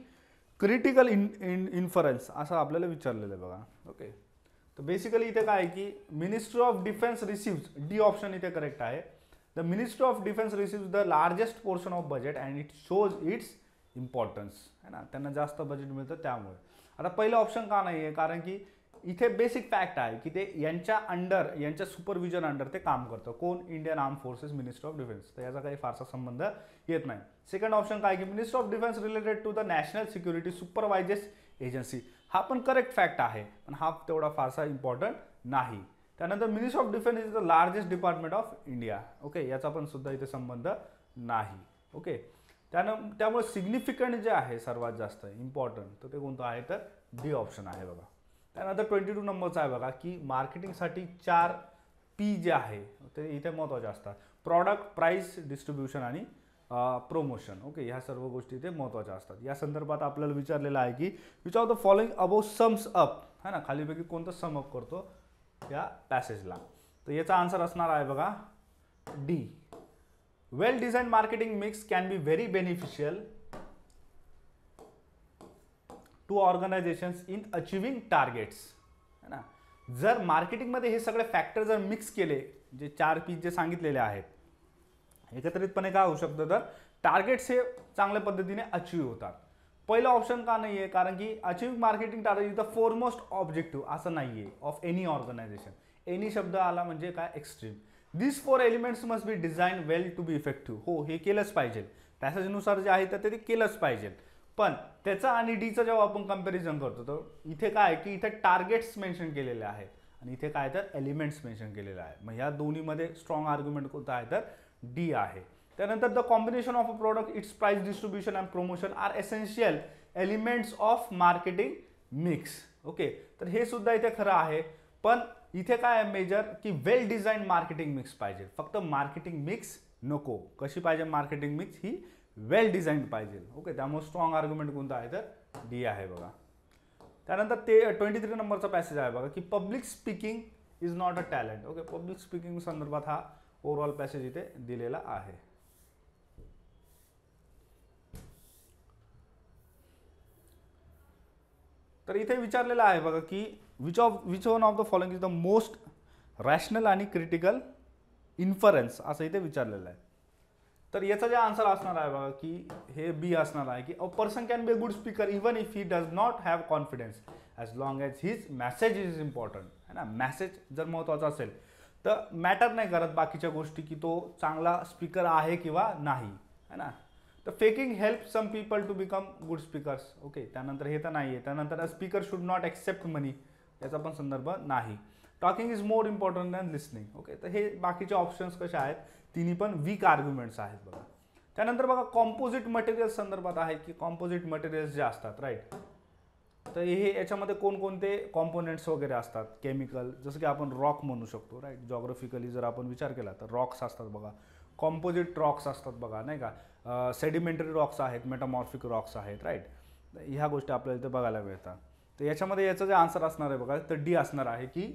क्रिटिकल इन्फरन्स असं आपल्याला विचारलेलं आहे बघा. ओके, तर बेसिकली इथे काय आहे की ministry of defence receives, D option इथे करेक्ट आहे. The ministry of defence receives the largest portion of budget and it shows its importance, है ना. त्यांना जास्त बजेट मिळतं त्यामुळे. आता पहिलं ऑप्शन का नाही आहे, कारण की इथे बेसिक फॅक्ट आहे की ते यांच्या अंडर, यांच्या सुपरविजन अंडर ते काम करतं. कोण? Indian arm forces, minister of defence. तर याचा काही फारसा संबंध येत नाही. सेकंड ऑप्शन काय की minister of defence related to the national security supervisors agency. हा पण करेक्ट फॅक्ट आहे, पण हा तेवढा फारसा इम्पॉर्टंट नाही. त्यानंतर minister of defence is the largest department of India. Okay, याचा पण सुद्धा इथे संबंध नाही. ओके, त्यामुळे सिग्निफिकंट जे आहे सर्वात जास्त इम्पॉर्टंट तर ते कोणतं आहे, तर डी ऑप्शन आहे बघा. त्यानंतर 22 नंबरचा आहे बघा की मार्केटिंगसाठी 4 P जे आहे ते इथे महत्त्वाचे असतात. प्रॉडक्ट, प्राइस, डिस्ट्रीब्युशन आणि प्रमोशन. ओके, ह्या सर्व गोष्टी इथे महत्त्वाच्या असतात. या संदर्भात आपल्याला विचारलेलं आहे की which of the following above sums up, है ना, खालीपैकी कोणतं सम अप करतो या पॅसेजला. तर याचा आन्सर असणार आहे बघा D. Well design marketing mix can be very beneficial to organisations in achieving targets, है ना. जर मार्केटिंगमध्ये हे सगळे फॅक्टर जर मिक्स केले, जे 4 P जे सांगितलेले आहेत, एकत्रितपणे काय होऊ शकतं, तर टार्गेट्स हे चांगल्या पद्धतीने अचीव्ह होतात. पहिलं ऑप्शन का नाही आहे, कारण की achieve marketing target is the foremost objective असं नाही आहे ऑफ एनी ऑर्गनायझेशन. एनी शब्द आला म्हणजे काय, extreme. This 4 elements must be design well to be effective. हो, हे केलंच पाहिजे, पॅसेजनुसार जे आहे तर ते केलंच पाहिजे. पण त्याचा आणि डीचं जेव्हा आपण कम्पॅरिझन करतो तर इथे काय आहे की इथे टार्गेट्स मेन्शन केलेले आहेत आणि इथे काय तर एलिमेंट्स मेन्शन केलेले आहे. मग ह्या दोन्हीमध्ये स्ट्रॉंग आर्ग्युमेंट कोणता आहे, तर डी आहे. त्यानंतर the combination of a product, its price, distribution and promotion are essential elements of marketing mix. Okay, तर हे सुद्धा इथे खरं आहे. पण इथे काय आहे मेजर की वेल डिझाईन मार्केटिंग मिक्स पाहिजे, फक्त मार्केटिंग मिक्स नको. कशी पाहिजे मार्केटिंग मिक्स, ही वेल डिझाईन्ड पाहिजे. ओके, त्यामुळे स्ट्रॉंग आर्ग्युमेंट कोणता आहे, तर डी आहे बघा. त्यानंतर 23 नंबरचा पॅसेज आहे बघा की public speaking is not a talent. Okay, public speaking संदर्भात हा ओव्हरऑल पॅसेज इथे दिलेला आहे. तर इथे विचारलेलं आहे बघा की which one of the following is the most rational आणि क्रिटिकल इन्फरन्स असं इथे विचारलेलं आहे. तर याचा जे आन्सर असणार आहे बघा की हे बी असणार आहे की a person can be a good speaker even if he does not have confidence as long as his message is important, है ना. मॅसेज जर महत्त्वाचा असेल तर मॅटर नाही करत बाकीच्या गोष्टी की तो चांगला स्पीकर आहे किंवा नाही, है ना. तर faking help some people to become good speakers. Okay, त्यानंतर हे तर नाही आहे. त्यानंतर a speaker should not accept money, याचा पण संदर्भ नाही. Talking is more important than listening. Okay, तर हे बाकीचे ऑप्शन्स कसे आहेत, तिन्ही पण वीक आर्ग्युमेंट्स आहेत बघा. त्यानंतर बघा कॉम्पोजिट मटेरियल्स संदर्भात आहे की कॉम्पोजिट मटेरियल्स जे असतात, राईट, तर हे याच्यामध्ये कोणकोणते कॉम्पोनेंट्स वगैरे असतात. केमिकल, जसं की आपण रॉक म्हणू शकतो, राईट. जॉग्राफिकली जर आपण विचार केला तर रॉक्स असतात बघा, कॉम्पोजिट रॉक्स असतात बघा, नाही का. सेडिमेंटरी रॉक्स आहेत, मेटामॉर्फिक रॉक्स आहेत, राईट. ह्या गोष्टी आपल्याला इथे बघायला मिळतात. तर याच्यामध्ये याचं जे आन्सर असणार आहे बघा, तर डी असणार आहे की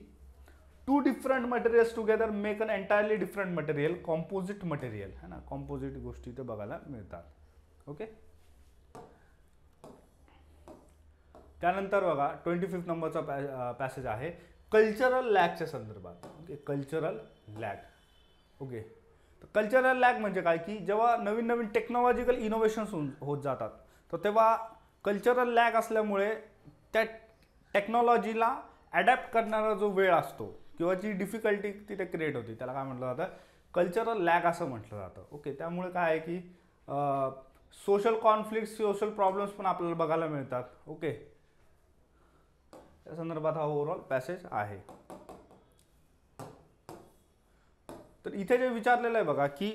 2 different materials together make an entirely different material, composite material, है ना. कॉम्पोजिट गोष्टी इथे बघायला मिळतात. ओके, त्यानंतर बघा 25 नंबरचा पॅसेज आहे कल्चरल लॅगच्या संदर्भात. Okay, cultural lag. ओके, तर कल्चरल लॅग म्हणजे काय की जेव्हा नवीन नवीन टेक्नॉलॉजिकल इनोव्हेशन्स होत जातात तर तेव्हा कल्चरल लॅग असल्यामुळे त्या टेक्नॉलॉजीला ॲडॅप्ट करणारा जो वेळ असतो किंवा जी डिफिकल्टी तिथे क्रिएट होती त्याला काय म्हटलं जातं, कल्चरल लॅग असं म्हटलं जातं. ओके, त्यामुळे काय आहे की सोशल कॉन्फ्लिक्ट, सोशल प्रॉब्लेम्स पण आपल्याला बघायला मिळतात. ओके, त्या संदर्भात हा ओव्हरऑल पॅसेज आहे. तर इथे जे विचारलेलं आहे बघा की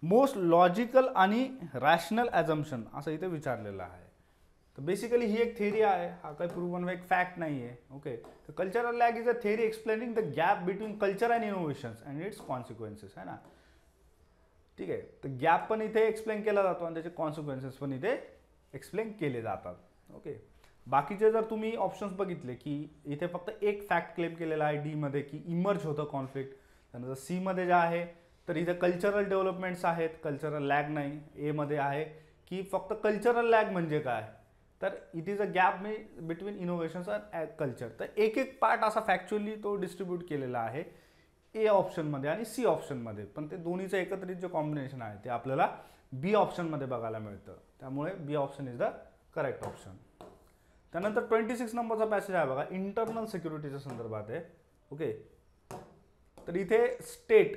मोस्ट लॉजिकल आणि रॅशनल ॲझम्पशन असं इथे विचारलेलं आहे. तर बेसिकली ही एक थेरी आहे, हा काही प्रूव्हन एक फॅक्ट नाही आहे. ओके, तर cultural lag is a theory explaining the gap between culture and innovations and it's consequences, है ना. ठीक आहे, तर गॅप पण इथे एक्सप्लेन केला जातो आणि त्याचे कॉन्सिक्वेन्सेस पण इथे एक्सप्लेन केले जातात. ओके, बाकीचे जर तुम्ही ऑप्शन्स बघितले की इथे फक्त एक फॅक्ट क्लेम केलेला आहे डीमध्ये की इमर्ज होतं कॉन्फ्लिक्ट. त्यानंतर सीमध्ये जे आहे तर इथे कल्चरल डेव्हलपमेंट्स आहेत, कल्चरल लॅग नाही. एमध्ये आहे की फक्त कल्चरल लॅग म्हणजे काय, तर it is a gap between innovations and culture. तर एक एक पार्ट असा फॅक्च्युअली तो डिस्ट्रीब्यूट केलेला आहे ए ऑप्शनमध्ये आणि सी ऑप्शनमध्ये. पण ते दोन्हीचं एकत्रित जे कॉम्बिनेशन आहे ते आपल्याला बी ऑप्शनमध्ये बघायला मिळतं. त्यामुळे B option is the correct option. त्यानंतर 26 नंबरचा पॅसेज आहे बघा, इंटरनल सिक्युरिटीच्या संदर्भात आहे. ओके, तर इथे स्टेट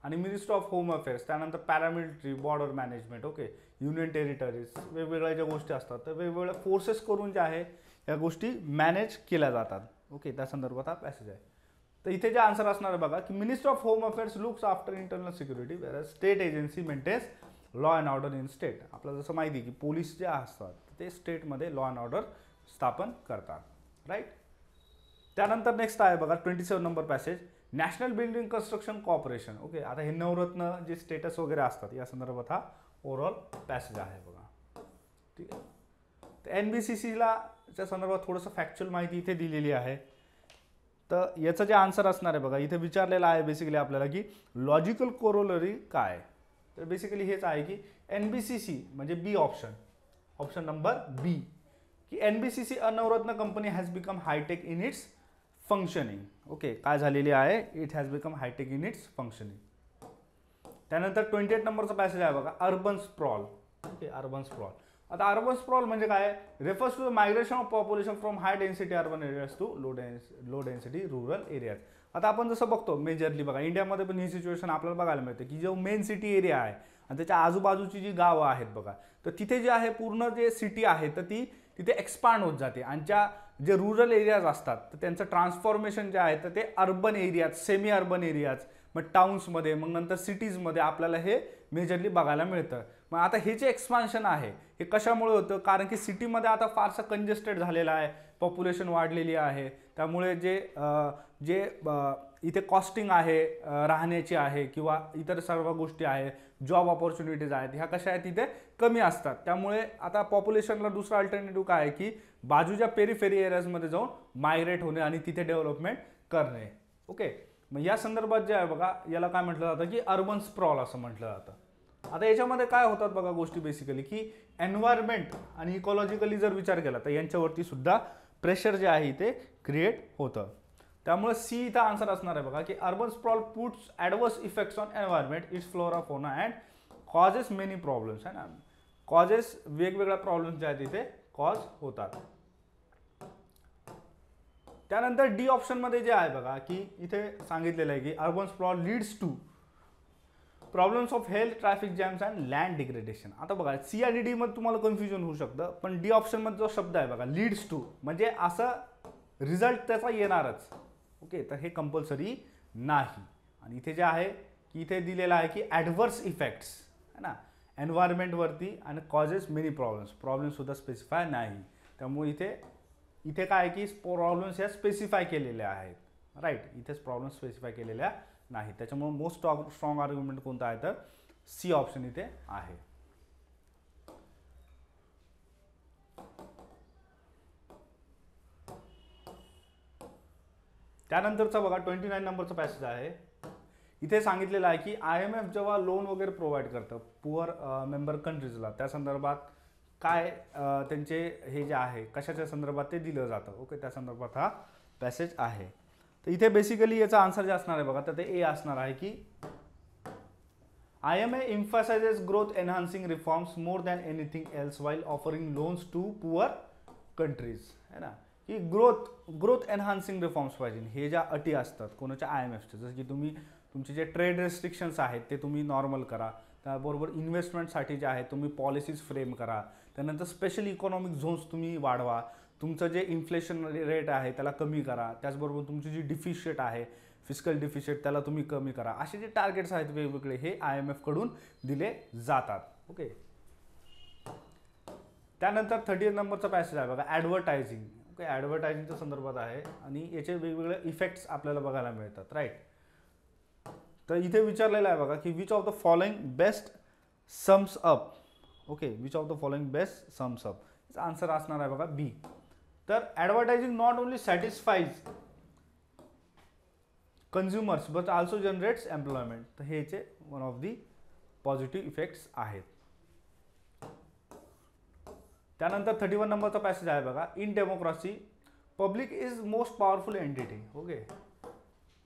आणि मिनिस्ट्री ऑफ होम अफेअर्स, त्यानंतर paramilitary, border management, okay, union territories, वेगवेगळ्या ज्या गोष्टी असतात तर वेगवेगळ्या फोर्सेस करून ज्या आहे या गोष्टी मॅनेज केल्या जातात. ओके, त्या संदर्भात हा पॅसेज आहे. तर इथे जे आन्सर असणार आहे बघा की ministry of home affairs looks after internal security where state agency maintains law and order in state. आपल्याला जसं माहिती की पोलीस जे असतात ते स्टेटमध्ये लॉ अँड ऑर्डर स्थापन करतात. राईट. त्यानंतर नेक्स्ट आहे बघा 27 number passage, national building construction corporation. Okay, आता हे नवरत्न जे स्टेटस वगैरे असतात या संदर्भात हा ओव्हरऑल पॅसेज आहे बघा. ठीक आहे, तर NBCCला च्या संदर्भात थोडंसं फॅक्च्युअल माहिती इथे दिलेली आहे. तर याचं जे आन्सर असणार आहे बघा इथे विचारलेलं आहे बेसिकली आपल्याला की लॉजिकल कोरोलरी काय. तर बेसिकली हेच आहे की NBCC म्हणजे B option, option number B, की NBCC a Navratna company has become hitech in its functioning. Okay, काय झालेली आहे, it has become hitech in its functioning. त्यानंतर 28 नंबरचा पॅसेज आहे बघा, urban sprawl. Okay, urban sprawl. आता अर्बन स्प्रॉल म्हणजे काय, refers to the migration of population from high density urban areas to low density rural areas. आता आपण जसं बघतो मेजरली बघा इंडियामध्ये पण ही सिच्युएशन आपल्याला बघायला मिळते की जो मेन सिटी एरिया आहे आणि त्याच्या आजूबाजूची जी गावं आहेत बघा, तर तिथे जे आहे पूर्ण जे सिटी आहे तर ती तिथे एक्सपांड होत जाते आणि जे रुरल एरियाज असतात तर त्यांचं ट्रान्सफॉर्मेशन जे आहे तर ते urban areas, semi urban areas, मग टाउन्समध्ये, मग नंतर सिटीजमध्ये आपल्याला हे मेजरली बघायला मिळतं. मग आता हे जे एक्सपान्शन आहे हे कशामुळे होतं, कारण की सिटीमध्ये आता फारसं कंजेस्टेड झालेलं आहे, पॉप्युलेशन वाढलेली आहे. त्यामुळे जे इथे कॉस्टिंग आहे राहण्याची आहे किंवा इतर सर्व गोष्टी आहे, जॉब ऑपॉर्च्युनिटीज आहेत, ह्या कशा आहेत तिथे कमी असतात. त्यामुळे आता पॉप्युलेशनला दुसरा अल्टरनेटिव्ह काय आहे की बाजूच्या पेरिफेरी एरियाजमध्ये जाऊन मायग्रेट होणे आणि तिथे डेव्हलपमेंट करणे. ओके, मग या संदर्भात जे आहे बघा याला काय म्हटलं जातं की अर्बन स्प्रॉल असं म्हटलं जातं. आता याच्यामध्ये काय होतात बघा गोष्टी बेसिकली की एन्व्हायरमेंट आणि इकॉलॉजिकली जर विचार केला तर यांच्यावरती सुद्धा प्रेशर जे आहे ते क्रिएट होतं. त्यामुळे सी इथं आन्सर असणार आहे बघा की urban sprawl puts adverse effects on environment, it's flora fauna and causes many problems, है ना. कॉजेस वेगवेगळ्या प्रॉब्लेम्स जे आहेत तिथे कॉज होतात. त्यानंतर डी ऑप्शनमध्ये जे आहे बघा की इथे सांगितलेलं आहे की urban sprawl leads to problems of health, traffic jams and land degradation. आता बघा सी आणि डी मध्ये तुम्हाला कन्फ्युजन होऊ शकतं, पण डी ऑप्शनमध्ये जो शब्द आहे बघा लीड्स टू म्हणजे असं रिझल्ट त्याचा येणारच. ओके, तर हे कंपल्सरी नाही. आणि इथे जे आहे की इथे दिलेलं आहे की ॲडव्हर्स इफेक्ट्स, है ना, एन्व्हायरमेंटवरती आणि कॉजेस मेनी प्रॉब्लेम्स सुद्धा स्पेसिफाय नाही. त्यामुळे इथे काय आहे की प्रॉब्लेम्स ह्या स्पेसिफाय केलेल्या आहेत. राईट, इथेच प्रॉब्लेम स्पेसिफाय केलेल्या नाही. त्याच्यामुळे मोस्ट स्ट्रॉंग आर्ग्युमेंट कोणता आहे तर सी ऑप्शन इथे आहे. त्यानंतरचा बघा 29 नंबरचा पॅसेज आहे. इथे सांगितलेलं आहे की IMF जेव्हा लोन वगैरे प्रोव्हाइड करतं पुअर मेंबर कंट्रीजला, त्या संदर्भात काय त्यांचे हे जे आहे कशाच्या संदर्भात ते दिलं जातं. ओके, त्या संदर्भात हा पॅसेज आहे. तर इथे बेसिकली याचा आन्सर जे असणार आहे बघा तर ते ए असणार आहे की IMF emphasizes growth enhancing reforms more than anything else while offering loans to poor countries, है ना. की ग्रोथ एनहान्सिंग रिफॉर्म्स पाहिजे. हे ज्या अटी असतात कोणाच्या IMFच्या, जसं की तुम्ही तुमचे जे ट्रेड रेस्ट्रिक्शन्स आहेत ते तुम्ही नॉर्मल करा, त्याबरोबर इन्व्हेस्टमेंटसाठी जे आहे तुम्ही पॉलिसीज फ्रेम करा, त्यानंतर स्पेशल इकॉनॉमिक झोन्स तुम्ही वाढवा, तुमचं जे इन्फ्लेशन रेट आहे त्याला कमी करा, त्याचबरोबर तुमची जी डिफिशिट आहे फिस्कल डिफिशिट त्याला तुम्ही कमी करा. असे जे टार्गेट्स आहेत वेगवेगळे हे IMF कडून दिले जातात. ओके. त्यानंतर 30 नंबरचा पॅसेज आहे बघा, ॲडव्हर्टायझिंग. ओके, ॲडव्हर्टायझिंगच्या संदर्भात आहे आणि याचे वेगवेगळे इफेक्ट्स आपल्याला बघायला मिळतात. राईट. तर इथे विचारलेलं आहे बघा की which of the following best sums up. Okay, which of the following best sums up. याचा आन्सर असणार आहे बघा बी. तर advertising not only satisfies consumers but also generates employment. तर हे याचे one of the positive effects आहेत. त्यानंतर 31 नंबरचा पॅसेज आहे बघा, in democracy public is most powerful entity. Okay.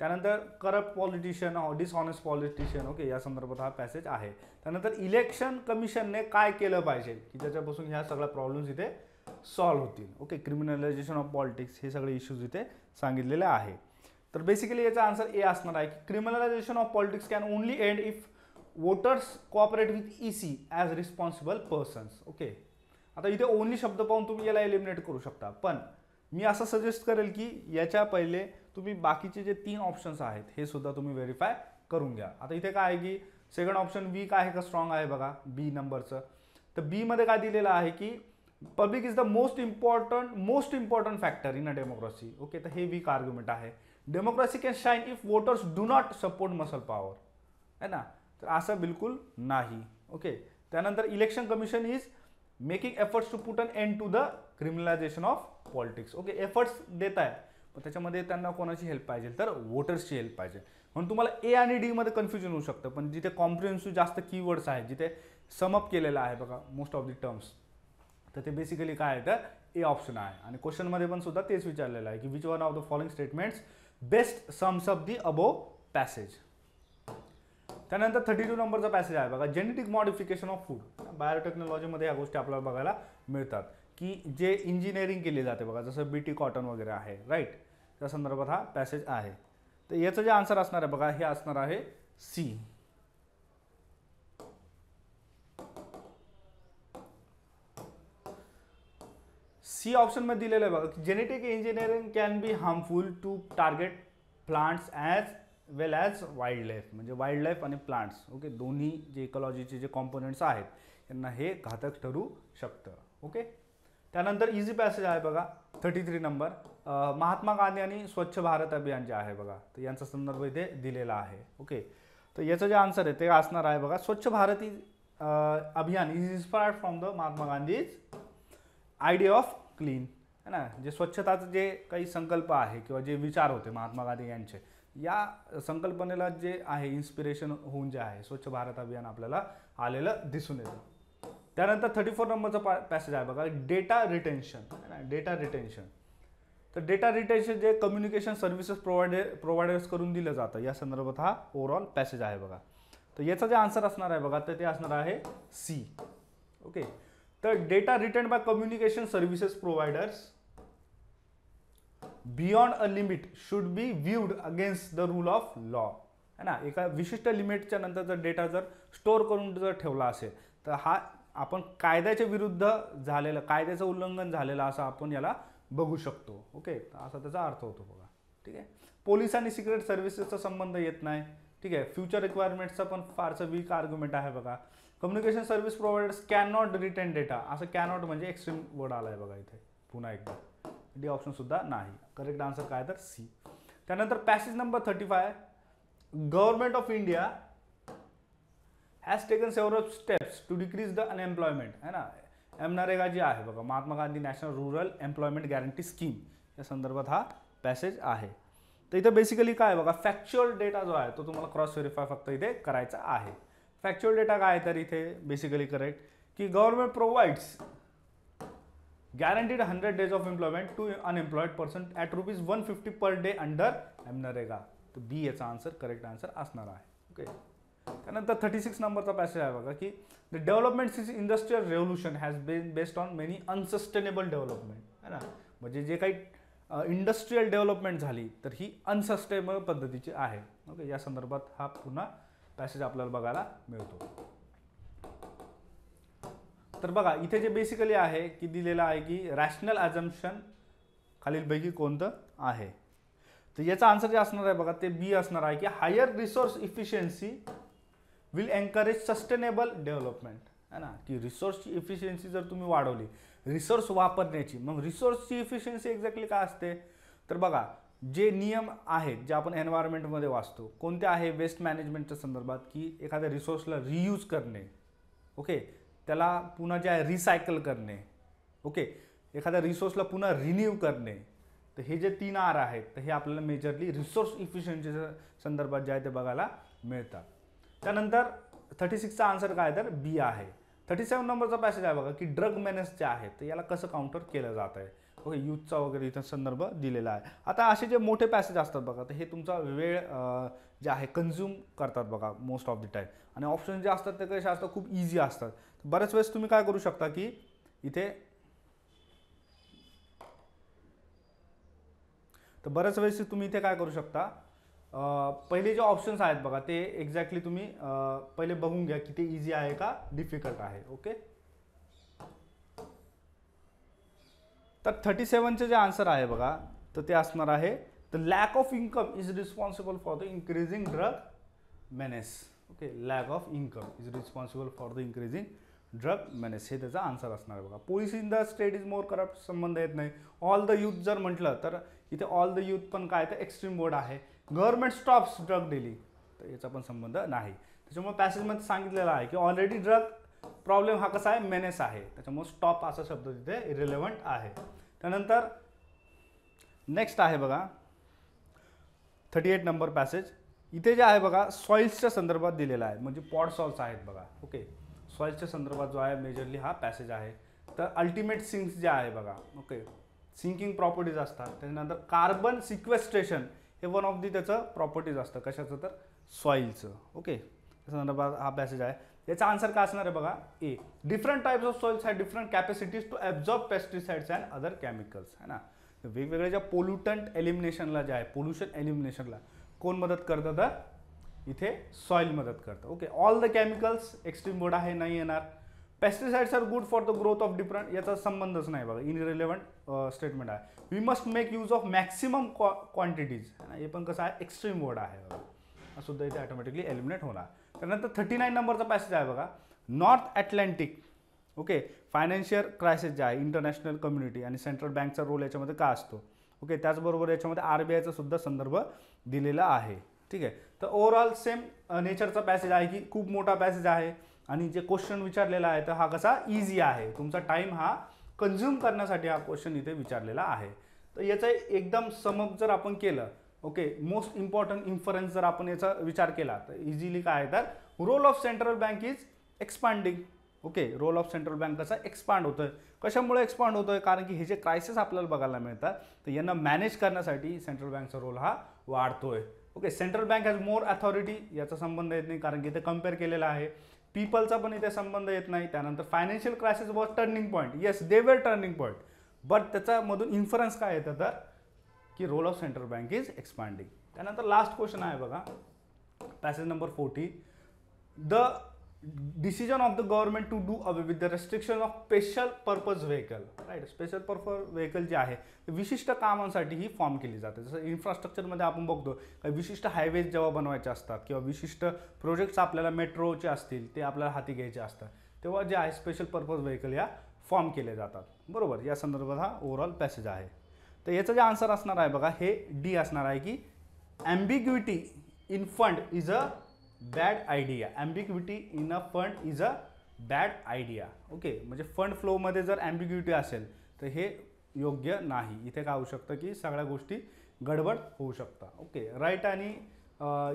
त्यानंतर corrupt politician, dishonest politician. Okay, या संदर्भात हा पॅसेज आहे. त्यानंतर इलेक्शन कमिशनने काय केलं पाहिजे की ज्याच्यापासून ह्या सगळ्या प्रॉब्लेम्स इथे सॉल्व्ह होतील. ओके, क्रिमिनलायझेशन ऑफ पॉलिटिक्स हे सगळे इश्यूज इथे सांगितलेले आहे. तर बेसिकली याचा आन्सर ए असणार आहे की criminalisation of politics can only end if voters cooperate with EC as responsible persons. Okay. आता इथे ओनली शब्द पाहून तुम्ही याला एलिमिनेट करू शकता, पण मी असं सजेस्ट करेल की याच्या पहिले तुम्ही बाकीचे जे 3 ऑप्शन्स आहेत हे सुद्धा तुम्ही व्हेरीफाय करून घ्या. आता इथे काय आहे की सेकंड ऑप्शन वीक आहे का स्ट्रॉंग आहे बघा बी नंबरचं. तर बी मध्ये काय दिलेलं आहे की public is the most important factor in a democracy. Okay, तर हे वीक आर्ग्युमेंट आहे. Democracy can shine if voters do not support muscle power, है ना. तर असं बिलकुल नाही. ओके. त्यानंतर election commission is making efforts to put an end to the criminalisation of politics. Okay, efforts देत आहे पण त्याच्यामध्ये त्यांना कोणाची हेल्प पाहिजे तर वोटर्सची हेल्प पाहिजे. म्हणून तुम्हाला ए आणि डी मध्ये कन्फ्युजन होऊ शकतं, पण जिथे कॉम्प्रिहेन्सिव्ह जास्त कीवर्ड्स आहेत, जिथे समअप केलेलं आहे बघा मोस्ट ऑफ दी टर्म्स, तर ते बेसिकली काय आहे तर ए ऑप्शन आहे. आणि क्वेश्चनमध्ये पण सुद्धा तेच विचारलेलं आहे की which one of the following statements best sums up the above passage. त्यानंतर 32 नंबरचा पॅसेज आहे बघा, जेनेटिक मॉडिफिकेशन ऑफ फूड. बायोटेक्नॉलॉजीमध्ये या गोष्टी आपल्याला बघायला मिळतात की जे इंजिनिअरिंग केली जाते बघा, जसं BT कॉटन वगैरे आहे. राईट. त्या संदर्भात हा पॅसेज आहे. तर याचं जे आन्सर असणार आहे बघा हे असणार आहे सी. सी ऑप्शन मध्ये दिलेलं आहे बघा की genetic engineering can be harmful to target plants as well as wild life. म्हणजे वाईल्ड लाईफ आणि प्लांट्स. ओके, दोन्ही जे इकॉलॉजीचे जे कॉम्पोनंट्स आहेत त्यांना हे घातक ठरू शकतं. ओके. त्यानंतर इझी पॅसेज आहे बघा 33 नंबर, महात्मा गांधी आणि स्वच्छ भारत अभियान जे आहे बघा, तर यांचा संदर्भ इथे दिलेला आहे. ओके. तर याचं जे आन्सर आहे ते असणार आहे बघा, स्वच्छ भारत अभियान is inspired from the Mahatma Gandhi's idea of clean, है ना. जे स्वच्छताचं जे काही संकल्प आहे किंवा जे विचार होते महात्मा गांधी यांचे, या संकल्पनेला जे आहे इन्स्पिरेशन होऊन जे आहे स्वच्छ भारत अभियान आपल्याला आलेलं दिसून येतं. त्यानंतर 34 नंबरचा पॅसेज आहे बघा, डेटा रिटेन्शन. Data retention. तर डेटा रिटेन्शन जे कम्युनिकेशन सर्व्हिसेस प्रोव्हायडर्स करून दिलं जातं या संदर्भात हा ओव्हरऑल पॅसेज आहे बघा. तर याचा जे आन्सर असणार आहे बघा तर ते असणार आहे सी. ओके. तर data retained by communication services providers beyond a limit should be viewed against the rule of law, है ना. एका विशिष्ट लिमिटच्या नंतर जर डेटा जर स्टोअर करून जर ठेवला असेल तर हा आपण कायद्याच्या विरुद्ध झालेलं, कायद्याचं उल्लंघन झालेलं असं आपण याला बघू शकतो. ओके. असा त्याचा अर्थ होतो बघा. ठीक आहे. पोलीस आणि सिक्रेट सर्व्हिसेसचा संबंध येत नाही. ठीक आहे. फ्युचर रिक्वायरमेंट्सचा पण फारसं वीक आर्ग्युमेंट आहे बघा. Communication service providers can not retain data. असं कॅनॉट म्हणजे एक्स्ट्रीम वर्ड आलाय बघा इथे पुन्हा एकदा. डी ऑप्शन सुद्धा नाही. करेक्ट आन्सर काय तर सी. त्यानंतर passage number 35, government of India has taken several steps to decrease the unemployment, है ना. MNREGA जी आहे बघा, Mahatma Gandhi national rural employment guarantee scheme, या संदर्भात हा पॅसेज आहे. तर इथे बेसिकली काय बघा, फॅक्च्युअल डेटा जो आहे तो तुम्हाला क्रॉस व्हेरीफाय फक्त इथे करायचा आहे. फॅक्च्युअल डेटा काय तर इथे बेसिकली करेक्ट की government provides guaranteed 100 days of employment to unemployed person at ₹150 per day under MNREGA. तर बी याचा आन्सर करेक्ट आन्सर असणार आहे. ओके. त्यानंतर 36 नंबरचा पॅसेज आहे बघा की the development industrial revolution has been based on many unsustainable development, है ना. म्हणजे जे काही इंडस्ट्रीयल डेव्हलपमेंट झाली तर ही अनसस्टेनेबल पद्धतीची आहे. ओके, या संदर्भात हा पुन्हा पॅसेज आपल्याला बघायला मिळतो. तर बघा इथे जे बेसिकली आहे की दिलेलं आहे की रॅशनल अझम्पशन खालीलपैकी कोणतं आहे. तर याचा आन्सर जे असणार आहे बघा ते बी असणार आहे की higher resource efficiency will encourage sustainable development, है ना, की रिसोर्सची इफिशियन्सी जर तुम्ही वाढवली, रिसोर्स वापरण्याची, मग रिसोर्सची इफिशियन्सी एक्झॅक्टली काय असते तर बघा जे नियम आहेत जे आपण एन्व्हायरमेंटमध्ये वाचतो कोणते आहे वेस्ट मॅनेजमेंटच्या संदर्भात की एखाद्या रिसोर्सला रियूज करणे, ओके, त्याला पुन्हा जे आहे रिसायकल करणे, ओके, एखाद्या रिसोर्सला पुन्हा रिन्यू करणे. तर हे जे 3 आर आहेत तर हे आपल्याला मेजरली रिसोर्स इफिशियन्सीच्या संदर्भात जे आहे ते बघायला मिळतात. त्यानंतर 36चा आन्सर काय तर बी आहे. 37 नंबरचा पॅसेज आहे बघा की ड्रग मेनेस जे आहे तर याला कसं काउंटर केलं जात आहे. ओके, यूथचा वगैरे इथं संदर्भ दिलेला आहे. आता असे जे मोठे पॅसेज असतात बघा तर हे तुमचा वेळ जे आहे कन्झ्युम करतात बघा मोस्ट ऑफ द टाईम, आणि ऑप्शन जे असतात ते कसे असतात खूप इझी असतात. बऱ्याच वेळेस तुम्ही काय करू शकता की इथे काय करू शकता, पहिले जे ऑप्शन्स आहेत बघा ते एक्झॅक्टली तुम्ही पहिले बघून घ्या की ते इझी आहे का डिफिकल्ट आहे. ओके, तर 37चे जे आन्सर आहे बघा तर ते असणार आहे the lack of income is responsible for the increasing drug menace. Okay, lack of income is responsible for the increasing drug menace हे त्याचा आन्सर असणार आहे बघा. Police in the state is more corrupt संबंध येत नाही. ऑल द यूथ जर म्हटलं तर इथे ऑल द यूथ पण काय तर एक्स्ट्रीम वर्ड आहे. गव्हर्नमेंट स्टॉप्स ड्रग डेली तर याचा पण संबंध नाही. त्याच्यामुळे पॅसेजमध्ये सांगितलेलं आहे की ऑलरेडी ड्रग प्रॉब्लेम हा कसा आहे मेनेस आहे, त्याच्यामुळे स्टॉप असा शब्द तिथे इरिलेव्हंट आहे. त्यानंतर नेक्स्ट आहे बघा 38 नंबर पॅसेज. इथे जे आहे बघा सॉइल्सच्या संदर्भात दिलेला आहे, म्हणजे पॉड सॉल्स आहेत बघा. ओके, सॉइल्सच्या संदर्भात जो आहे मेजरली हा पॅसेज आहे. तर अल्टिमेट सिंक्स जे आहे बघा, ओके, सिंकिंग प्रॉपर्टीज असतात. त्याच्यानंतर कार्बन सिक्वेस्ट्रेशन हे वन ऑफ दी त्याचं प्रॉपर्टीज असतं कशाचं तर सॉइलचं. ओके, त्या संदर्भात हा पॅसेज आहे. याचा आन्सर काय असणार आहे बघा A. Different types of soils have different capacities to absorb pesticides and other chemicals, है ना. वेगवेगळ्या ज्या पोल्युटंट एलिमिनेशनला जे आहे पोल्युशन एलिमिनेशनला कोण मदत करतं तर इथे सॉइल मदत करतं. Okay, all the chemicals extreme word आहे नाही येणार. Pesticides are good for the growth of different, याचा संबंधच नाही बघा, इनरिलेव्हंट स्टेटमेंट आहे. We must make use of maximum quantities, हे पण कसं आहे एक्स्ट्रीम वर्ड आहे बघा, सुद्धा इथे ऑटोमॅटिकली एलिमिनेट होणार. त्यानंतर 39 नंबरचा पॅसेज आहे बघा north Atlantic. Okay, financial crisis जे आहे इंटरनॅशनल कम्युनिटी आणि सेंट्रल बँकचा रोल याच्यामध्ये काय असतो. ओके, त्याचबरोबर याच्यामध्ये RBIचा सुद्धा संदर्भ दिलेला आहे. ठीक आहे, तर ओव्हरऑल सेम नेचरचा पॅसेज आहे की खूप मोठा पॅसेज आहे आणि जे क्वेश्चन विचारलेला आहे तर हा कसा इझी आहे. तुमचा टाइम हा कन्झ्युम करण्यासाठी हा क्वेश्चन इथे विचारलेला आहे. तर याचा एकदम समअप जर आपण केलं, ओके, मोस्ट इम्पॉर्टंट इन्फरन्स जर आपण याचा विचार केला तर इझिली काय आहे तर role of central bank is expanding. Okay, role of central bank कसा एक्सपांड होतोय, कशामुळे एक्सपांड होतोय, कारण की हे जे क्रायसिस आपल्याला बघायला मिळतात तर यांना मॅनेज करण्यासाठी सेंट्रल बँकचा रोल हा वाढतोय. Okay, central bank has more authority, याचा संबंध येत नाही कारण की इथे कम्पेअर केलेला आहे. पीपलचा पण इथे संबंध येत नाही. त्यानंतर financial crisis was turning point, yes they were turning point, but त्याच्यामधून इन्फरन्स काय येतं तर की role of central bank is expanding. त्यानंतर लास्ट क्वेश्चन आहे बघा passage number 40. The decision of the government to do away with the restriction of special purpose vehicle, right. Special purpose vehicle जे आहे विशिष्ट कामांसाठी ही फॉर्म केली जाते. जसं इन्फ्रास्ट्रक्चरमध्ये आपण बघतो काही विशिष्ट हायवेज जेव्हा बनवायचे असतात किंवा विशिष्ट प्रोजेक्ट्स आपल्याला मेट्रोचे असतील ते आपल्याला हाती घ्यायचे असतात तेव्हा जे आहे स्पेशल पर्पज व्हेकल या फॉर्म केले जातात. बरोबर, या संदर्भात हा ओव्हरऑल पॅसेज आहे. तर याचं जे आन्सर असणार आहे बघा हे डी असणार आहे की ambiguity in fund is a bad idea. Ambiguity in a fund is a bad idea. Okay, म्हणजे फंड फ्लोमध्ये जर ॲम्बिग्युइटी असेल तर हे योग्य नाही. इथे काय होऊ शकतं की सगळ्या गोष्टी गडबड होऊ शकतात. ओके, राईट आणि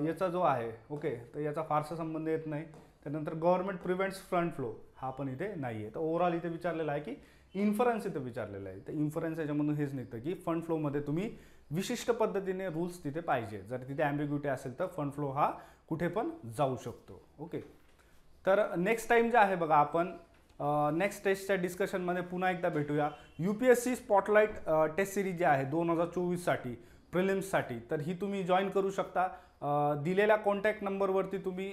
याचा जो आहे ओके तर याचा फारसा संबंध येत नाही. त्यानंतर गव्हर्नमेंट प्रिव्हेंट्स फंड फ्लो हा पण इथे नाही आहे. तर ओव्हरऑल इथे विचारलेला आहे की इन्फरन्स इथे विचारलेला आहे. तर इन्फरन्स याच्यामधून हेच निघतं की फंड फ्लोमध्ये तुम्ही विशिष्ट पद्धतीने रूल्स तिथे पाहिजे. जर तिथे ॲम्बिग्युइटी असेल तर फंड फ्लो हा कुठे पण जाऊ शकतो. ओके, तर नेक्स्ट टाइम जे आहे बघा आपण नेक्स्ट टेस्टच्या डिस्कशनमध्ये पुन्हा एकदा भेटूया. UPSC स्पॉटलाईट टेस्ट सिरीज जी आहे 2024साठी प्रिलिम्ससाठी, तर ही तुम्ही जॉईन करू शकता. दिलेल्या कॉन्टॅक्ट नंबरवरती तुम्ही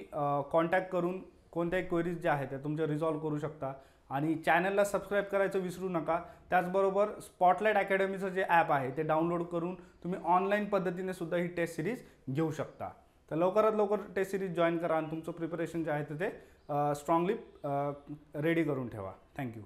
कॉन्टॅक्ट करून कोणत्याही क्वेरीज ज्या आहेत त्या तुमच्या रिझॉल्व्ह करू शकता. आणि चॅनलला सबस्क्राईब करायचं विसरू नका. त्याचबरोबर स्पॉटलाईट अकॅडमीचं जे ॲप आहे ते डाउनलोड करून तुम्ही ऑनलाईन पद्धतीने सुद्धा ही टेस्ट सिरीज घेऊ शकता. तर लवकरात लवकर टेस्ट सिरीज जॉईन करा आणि तुमचं प्रिपरेशन जे आहे ते स्ट्रॉंगली रेडी करून ठेवा. थँक्यू.